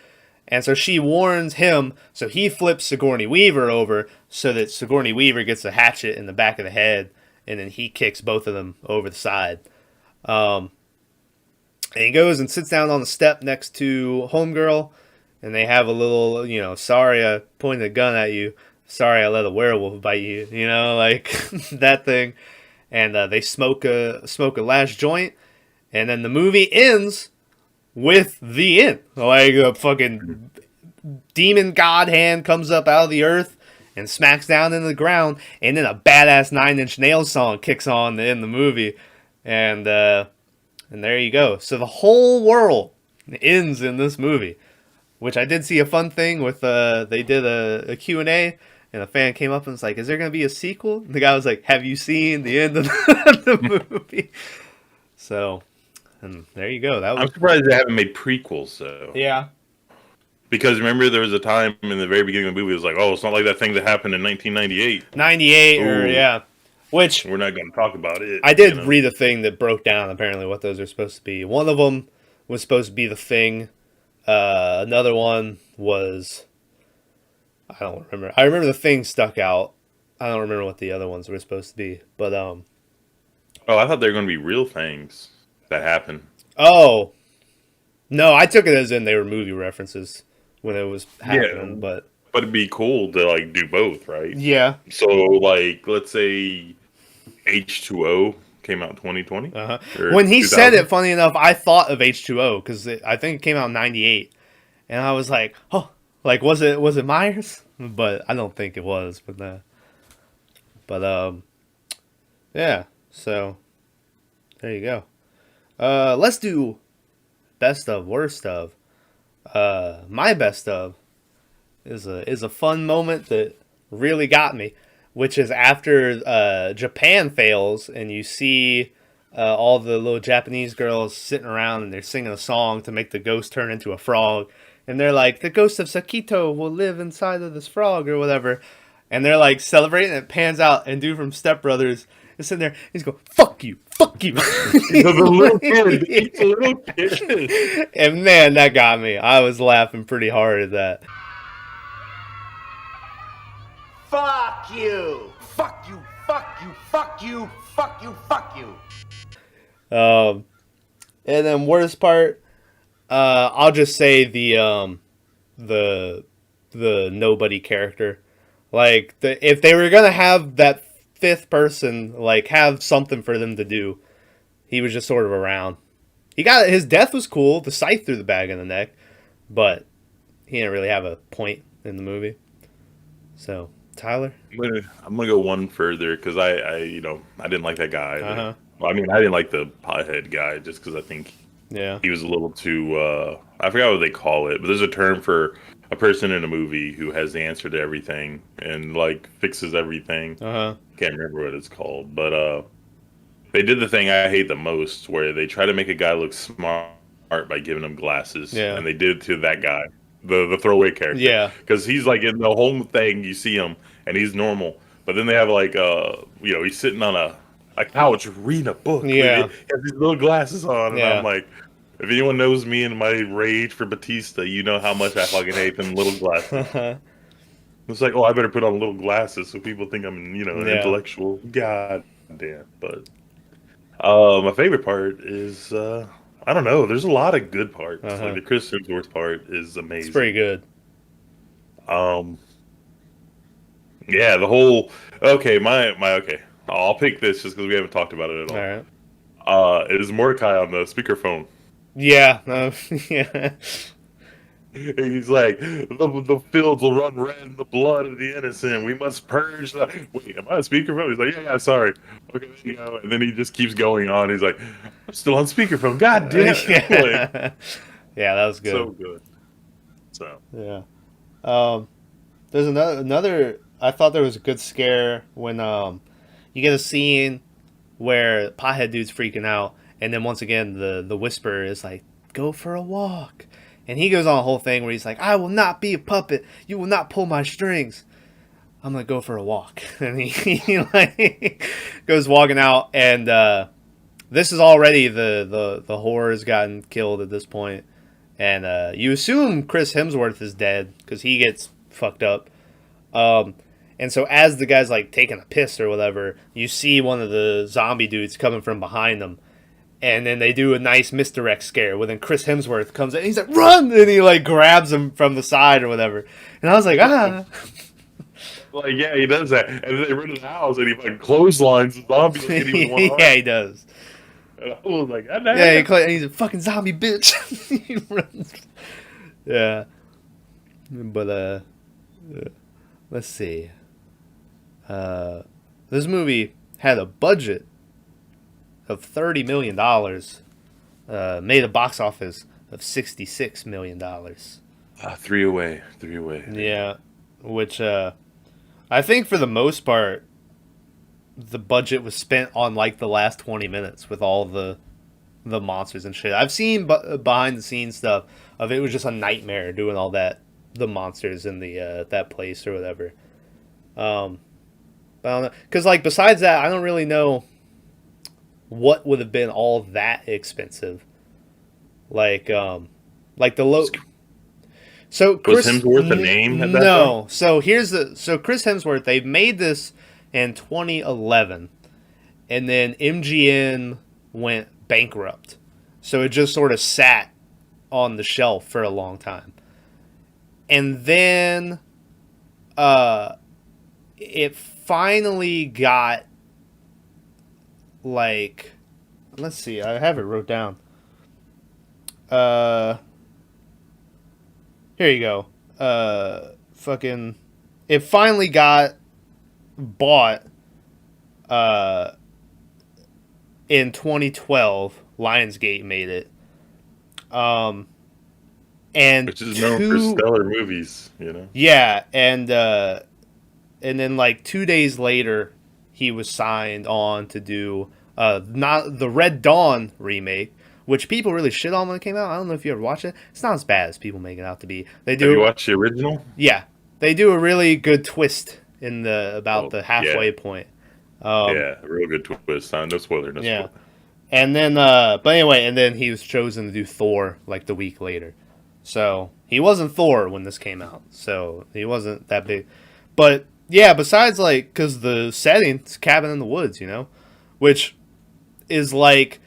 And so she warns him, so he flips Sigourney Weaver over so that Sigourney Weaver gets a hatchet in the back of the head, and then he kicks both of them over the side. And he goes and sits down on the step next to Homegirl, and they have a little, sorry I pointed a gun at you, sorry I let a werewolf bite you, like that thing. And they smoke a last joint, and then the movie ends with the end. Like a fucking demon god hand comes up out of the earth and smacks down into the ground, and then a badass 9 Inch Nails song kicks on in the movie, and there you go. So the whole world ends in this movie, which I did see a fun thing with. They did a Q&A, and a fan came up and was like, "Is there going to be a sequel?" And the guy was like, "Have you seen the end of the movie?" So, and there you go. That was... I'm surprised they haven't made prequels, though. Yeah. Because remember, there was a time in the very beginning of the movie, it was like, oh, it's not like that thing that happened in 1998. 98, Ooh. or yeah. Which... We're not going to talk about it. I did read a thing that broke down, apparently, what those are supposed to be. One of them was supposed to be The Thing. Another one was... I don't remember. I remember The Thing stuck out. I don't remember what the other ones were supposed to be. But, Oh, I thought they were going to be real things that happened. Oh. No, I took it as in they were movie references when it was happening, but it'd be cool to, like, do both, right? Yeah. So, like, let's say H2O came out in 2020? Uh-huh. When he 2000? said it, funny enough, I thought of H2O, because I think it came out in 98. And I was like, oh, like, was it Myers? But I don't think it was, yeah, so there you go. Let's do best of, worst of. My best of is a fun moment that really got me, which is after Japan fails and you see all the little Japanese girls sitting around and they're singing a song to make the ghost turn into a frog, and they're like, the ghost of Sakito will live inside of this frog or whatever, and they're like celebrating, and it pans out and dude from Step Brothers is sitting there, he's going, fuck you. He's a little kid. And man, that got me. I was laughing pretty hard at that. Fuck you! Fuck you! Fuck you! Fuck you! Fuck you! Fuck you! And then worst part, I'll just say the nobody character. Like, if they were gonna have that fifth person, like, have something for them to do, he was just sort of around. His death was cool, the scythe through the back of the neck, but he didn't really have a point in the movie. So, Tyler? I'm gonna go one further, because I didn't like that guy. Uh-huh. Well, I mean, I didn't like the pothead guy, just because I think he was a little too, I forgot what they call it, but there's a term for a person in a movie who has the answer to everything and, like, fixes everything. Uh-huh. Can't remember what it's called, but they did the thing I hate the most, where they try to make a guy look smart by giving him glasses, and they did it to that guy, the throwaway character, because he's like in the whole thing, you see him and he's normal, but then they have like he's sitting on a couch reading a book, he has these little glasses on, and I'm like, if anyone knows me and my rage for Batista, you know how much I fucking hate them little glasses. It's like, oh, I better put on little glasses so people think I'm, an intellectual. God damn. But my favorite part is, I don't know, there's a lot of good parts. Like the Chris Hemsworth part is amazing. It's pretty good. Yeah, the whole, okay, okay. I'll pick this just because we haven't talked about it at all. All right. is Mordecai on the speakerphone. Yeah. Yeah. He's like, the fields will run red in the blood of the innocent. We must purge the. Wait, am I on speakerphone? He's like, yeah, sorry. Okay, there you go. And then he just keeps going on. He's like, I'm still on speakerphone. God damn it. Like, Yeah, that was good. so good. So. Yeah. There's another. I thought there was a good scare when you get a scene where Pothead Dude's freaking out, and then once again the Whisperer is like, "Go for a walk," and he goes on a whole thing where he's like, "I will not be a puppet. You will not pull my strings. I'm gonna go for a walk," and he like goes walking out, and this is already the horror has gotten killed at this point, and you assume Chris Hemsworth is dead because he gets fucked up. And so as the guy's like taking a piss or whatever, you see one of the zombie dudes coming from behind them. And then they do a nice misdirect scare where then Chris Hemsworth comes in and he's like, run! And he like grabs him from the side or whatever. And I was like, ah. Like, yeah, he does that. And then they run to the house and he like clotheslines the zombie like it even one Yeah, he does. And I was like, ah, Yeah, and he's a fucking zombie bitch. He runs. Yeah. But, let's see. This movie had a budget of $30 million, made a box office of $66 million. Three away. Yeah, which I think for the most part, the budget was spent on like the last 20 minutes with all the monsters and shit. I've seen behind the scenes stuff of it was just a nightmare doing all that, the monsters in the that place or whatever. I don't know, because like besides that, I don't really know what would have been all that expensive. Like the low. So Chris was Hemsworth a name at that no. point? So Chris Hemsworth. They made this in 2011, and then MGM went bankrupt, so it just sort of sat on the shelf for a long time, and then it finally got like, let's see, I have it wrote down. Here you go. It finally got bought in 2012. Lionsgate made it. And Which is known for stellar movies, you know? Yeah, and then like 2 days later, he was signed on to do not the Red Dawn remake, which people really shit on when it came out. I don't know if you ever watched it. It's not as bad as people make it out to be. They do. Have you watched the original? Yeah, they do a really good twist in the halfway point. Yeah, a real good twist. No spoiler. No spoiler. And then, but anyway, and then he was chosen to do Thor like the week later. So he wasn't Thor when this came out. So he wasn't that big. But yeah, besides like, because the setting, it's cabin in the woods, you know, which is like,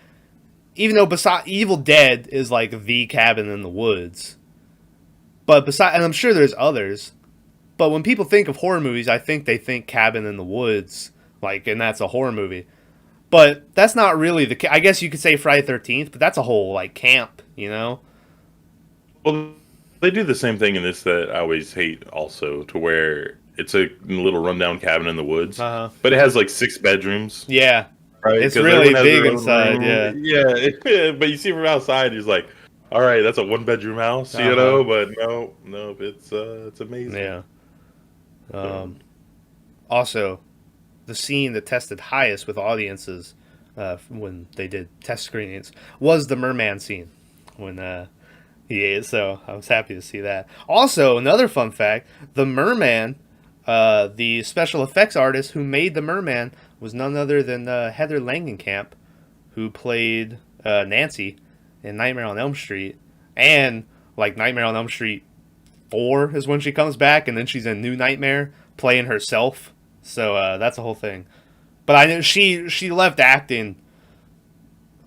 even though Evil Dead is like the cabin in the woods, but and I'm sure there's others, but when people think of horror movies, I think they think cabin in the woods, like, and that's a horror movie. But that's not really I guess you could say Friday 13th, but that's a whole like camp, you know? Well, they do the same thing in this that I always hate also, to where it's a little rundown cabin in the woods, but it has like 6 bedrooms. Yeah. Right? It's really big inside, room. Yeah. But you see from outside, he's like, all right, that's a 1-bedroom house, you know, but no, it's amazing. Yeah. Also, the scene that tested highest with audiences when they did test screenings was the merman scene. So I was happy to see that. Also, another fun fact, the merman, the special effects artist who made the merman was none other than Heather Langenkamp, who played Nancy in Nightmare on Elm Street. And like Nightmare on Elm Street 4 is when she comes back, and then she's in New Nightmare playing herself. So that's a whole thing. But I know she left acting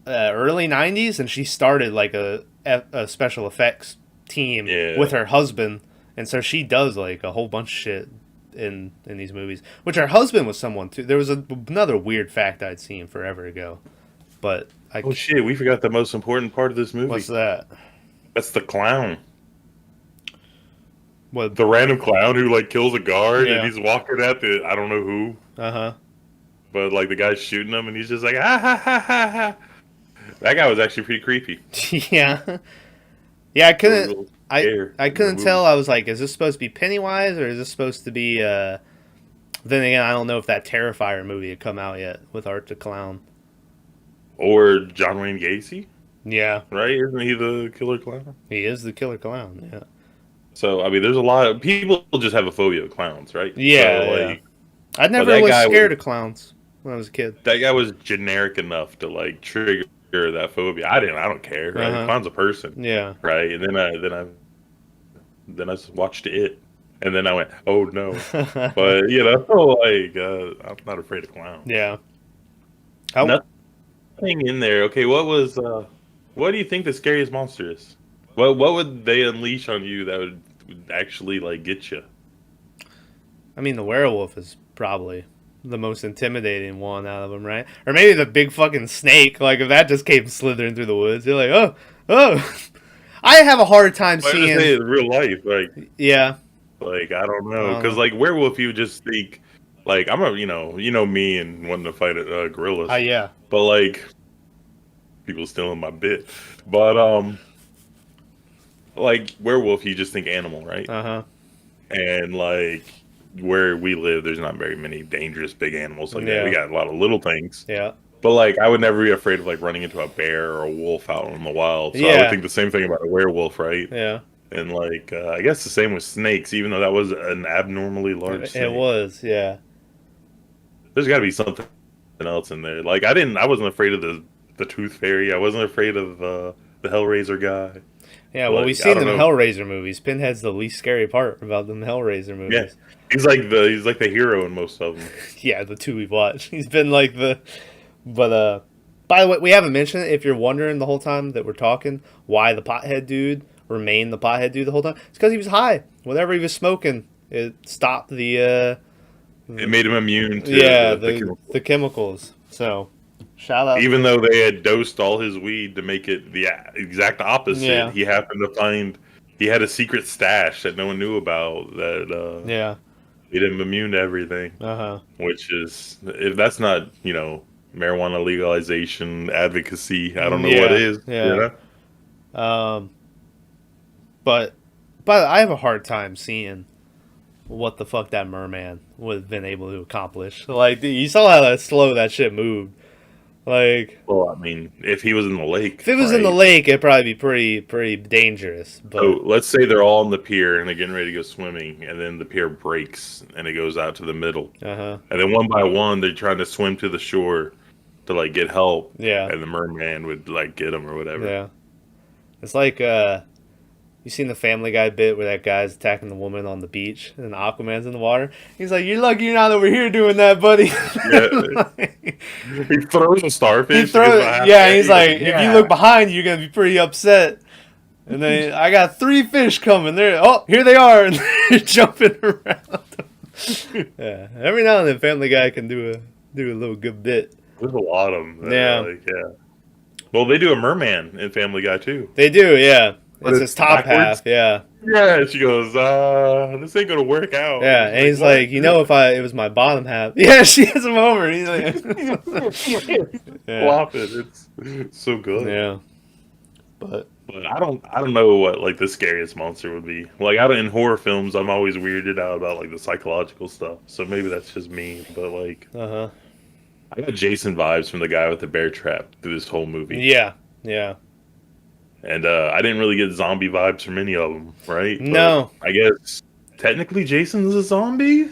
early 90s, and she started like a special effects team with her husband. And so she does like a whole bunch of shit in these movies. Which her husband was someone too. There was another weird fact I'd seen forever ago. But Oh shit, we forgot the most important part of this movie. what's that? That's the clown. What? The random clown who like kills a guard Yeah. and he's walking at the I don't know who, Uh but like the guy's shooting him and he's just like ha ha ha ha ha. That guy was actually pretty creepy. huh. Yeah. Yeah, I couldn't. Scare I in the couldn't movie. tell. I was like, is this supposed to be Pennywise or is this supposed to be? Then again, I don't know if that Terrifier movie had come out yet with Art the Clown. Or John Wayne Gacy, Yeah, right? Isn't he the killer clown? he is the killer clown. Yeah. So I mean, there's a lot of people just have a phobia of clowns, right? Yeah, So, yeah. like, I never that was guy scared was- of clowns when I was a kid. that guy was generic enough to like trigger that phobia. I don't care. Right? Uh-huh. The clown's a person, Yeah. right? And then I just watched it, and then I went, oh no. But you know, like I'm not afraid of clowns. Yeah. How, Nothing in there. Okay, what do you think the scariest monster is? What would they unleash on you that would actually like get you? I mean, the werewolf is probably the most intimidating one out of them, right? Or maybe the big fucking snake. Like, if that just came slithering through the woods, you're like, oh. I have a hard time I just seeing. say in real life, like Yeah. I don't know, because like werewolf, you would just think like I'm a you know me and wanting to fight gorillas, Yeah. but like people stealing my bit, but like werewolf, you just think animal, right? Uh huh. And like where we live, there's not very many dangerous big animals like that. Yeah. We got a lot of little things. Yeah. But like, I would never be afraid of like running into a bear or a wolf out in the wild. So I Yeah. would think the same thing about a werewolf, right? Yeah. And like, I guess the same with snakes, even though that was an abnormally large snake. It was. Yeah. There's got to be something else in there. Like, I wasn't afraid of the Tooth Fairy. I wasn't afraid of the Hellraiser guy. Yeah. Well, Like, we've I seen don't them know. Hellraiser movies. Pinhead's the least scary part about them Hellraiser movies. Yeah, he's like the hero in most of them. Yeah, the two we've watched. He's been like the. But by the way, we haven't mentioned it. If you're wondering the whole time that we're talking why the pothead dude remained the pothead dude the whole time, it's because he was high. Whatever he was smoking, it stopped the. It made him immune to the chemicals. So, shout out. even though they had dosed all his weed to make it the exact opposite, Yeah. he happened to find he had a secret stash that no one knew about that Yeah. made him immune to everything. Which is, if that's not marijuana legalization advocacy, I don't know what is. Yeah. You know? But I have a hard time seeing what the fuck that merman would have been able to accomplish. Like, you saw how slow that shit moved. Like, Well, I mean, if he was in the lake, if it was in the right? lake, it'd probably be pretty dangerous. But So let's say they're all on the pier and they're getting ready to go swimming, and then the pier breaks and it goes out to the middle, and then one by one they're trying to swim to the shore to like get help. Yeah. and the merman would like get them or whatever. yeah, it's like you seen the Family Guy bit where that guy's attacking the woman on the beach and Aquaman's in the water. He's like, "You're lucky you're not over here doing that, buddy." He throws a starfish. He's like, if you look behind you, you're gonna be pretty upset. And then I got 3 fish coming. Here they are, and they're jumping around. Yeah, every now and then, Family Guy can do a little good bit. There's a lot of them. Yeah. Well, they do a merman in Family Guy too. They do, yeah. But It's it's his top backwards? half, yeah. Yeah, she goes, this ain't gonna work out. Yeah, and he's "What?" like, it was my bottom half. Yeah, she has him over. And he's like, yeah. Flop it. It's so good. Yeah. But I don't know what like the scariest monster would be. Like in horror films, I'm always weirded out about like the psychological stuff. So maybe that's just me. But like, I got Jason vibes from the guy with the bear trap through this whole movie. yeah, yeah. And I didn't really get zombie vibes from any of them, right? No. But I guess technically Jason's a zombie.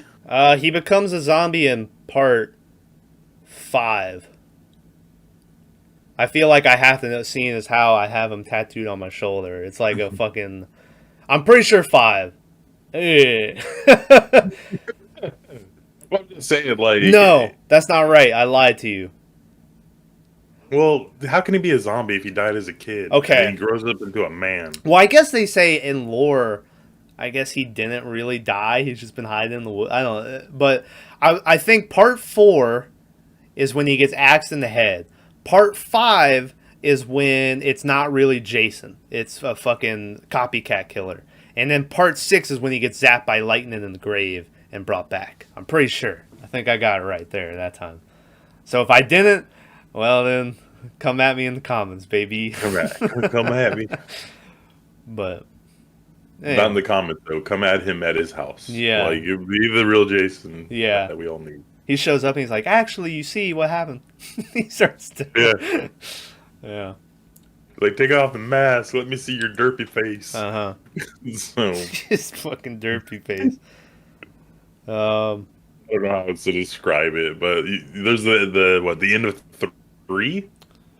He becomes a zombie in part 5. I feel like I have to know, seeing as how I have him tattooed on my shoulder. It's like a fucking... I'm pretty sure 5. Eh. I'm just saying, like... No, that's not right. I lied to you. Well, how can he be a zombie if he died as a kid? Okay. And he grows up into a man. Well, I guess they say in lore, I guess he didn't really die. He's just been hiding in the woods. I don't know. But I think part 4 is when he gets axed in the head. Part 5 is when it's not really Jason. It's a fucking copycat killer. And then part 6 is when he gets zapped by lightning in the grave and brought back. I'm pretty sure. I think I got it right there that time. So if I didn't, well then, come at me in the comments, baby. Come at me. But Not in the comments though. Come at him at his house. Yeah. Like be the real Jason. Yeah. That we all need. He shows up and he's like, actually, you see what happened. He starts to. Yeah. Yeah. Like, take off the mask. Let me see your derpy face. Uh huh. So His fucking derpy face. I don't know how else to describe it, but there's the end of 3?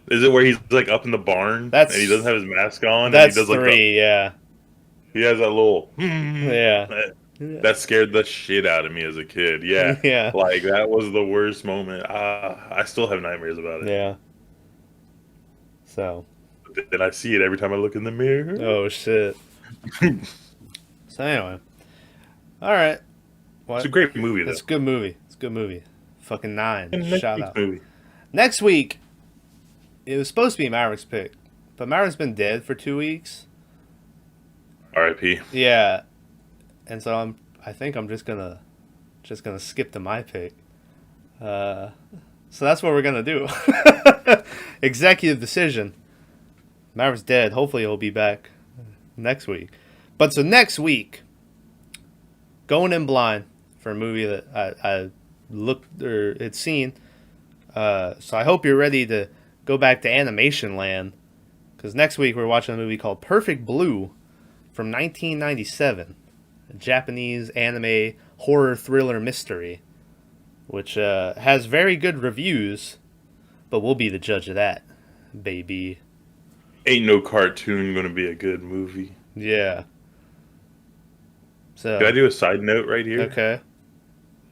Is it where he's like up in the barn and he doesn't have his mask on? That's and he does, 3, yeah. He has that little Yeah. That scared the shit out of me as a kid. Yeah. Yeah. Like that was the worst moment. I still have nightmares about it. Yeah. So. And I see it every time I look in the mirror. Oh shit. So anyway. Alright. It's a great movie though. It's a good movie. It's a good movie. Fucking 9. Next Shout week's out. movie. Next week, it was supposed to be Maverick's pick, but Maverick's been dead for 2 weeks. R.I.P. Yeah, and so I think I'm just gonna skip to my pick. So that's what we're gonna do. Executive decision. Maverick's dead. Hopefully he'll be back next week. But so next week, going in blind for a movie that I looked or had seen. So I hope you're ready to go back to animation land, because next week we're watching a movie called Perfect Blue from 1997, a Japanese anime horror thriller mystery, which has very good reviews, but we'll be the judge of that, baby. Ain't no cartoon gonna be a good movie. Yeah. So. Can I do a side note right here? Okay.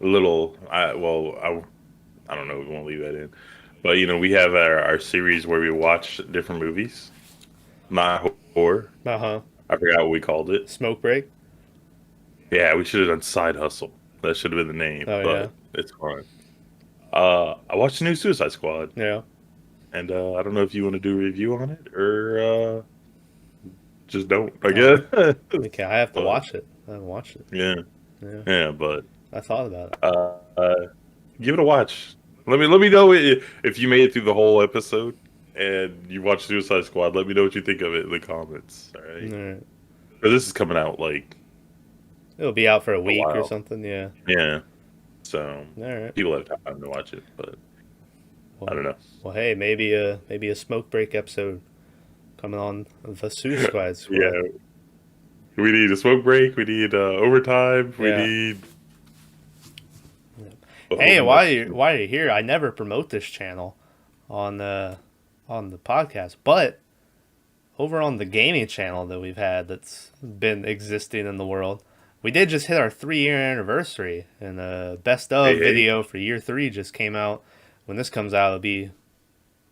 A little. I don't know. We won't leave that in. But we have our series where we watch different movies. Not horror. Uh huh. I forgot what we called it. Smoke break. Yeah, we should have done Side Hustle. That should have been the name. Oh, but yeah. It's fine. I watched the new Suicide Squad. Yeah. And I don't know if you want to do a review on it or just don't, I guess. Okay, I have to watch it. I haven't watched it. Yeah, but I thought about it. give it a watch. Let me know if you made it through the whole episode and you watched Suicide Squad. Let me know what you think of it in the comments. All right. All right. But this is coming out like It'll be out for a week or while. something. Yeah. Yeah. So All right. people have time to watch it, but Well, I don't know. Well, hey, maybe a smoke break episode coming on the Suicide Squad. Yeah. We need a smoke break. We need overtime. We Yeah. need. Hey, while you're here, I never promote this channel on the podcast, but over on the gaming channel that we've had that's been existing in the world, we did just hit our 3-year anniversary, and the best of video for year 3 just came out. When this comes out, it'll be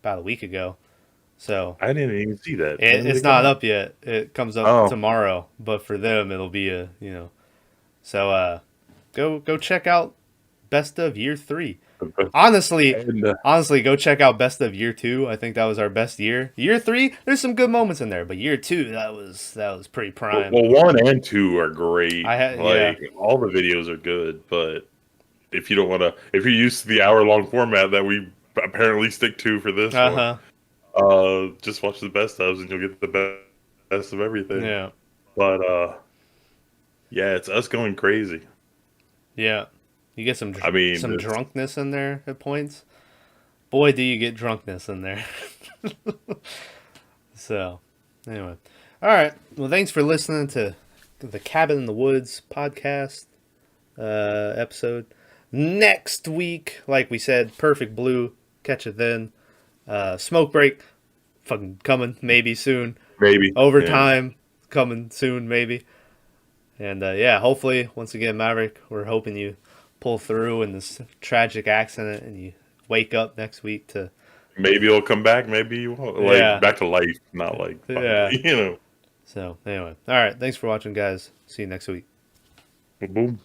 about a week ago. So I didn't even see that. it's not up yet. It comes up Oh. tomorrow, but for them it'll be So go check out best of year 3. Honestly, go check out best of year 2. I think that was our best year. Year 3, there's some good moments in there, but year 2, that was pretty prime. Well, 1 and 2 are great. Yeah. All the videos are good, but if you don't want to, if you're used to the hour-long format that we apparently stick to for this one, just watch the best ofs and you'll get the best of everything. Yeah. But yeah, it's us going crazy. Yeah. You get some it's- drunkenness in there at points. Boy, do you get drunkenness in there. So, anyway. All right. Well, thanks for listening to the Cabin in the Woods podcast episode. Next week, like we said, Perfect Blue. Catch it then. Smoke break. Fucking coming maybe soon. Maybe. Overtime coming soon maybe. And hopefully, once again, Maverick, we're hoping you pull through in this tragic accident and you wake up next week to... Maybe it'll come back, maybe you won't. Back to life, not like... So, anyway. All right, thanks for watching, guys. See you next week. Boom.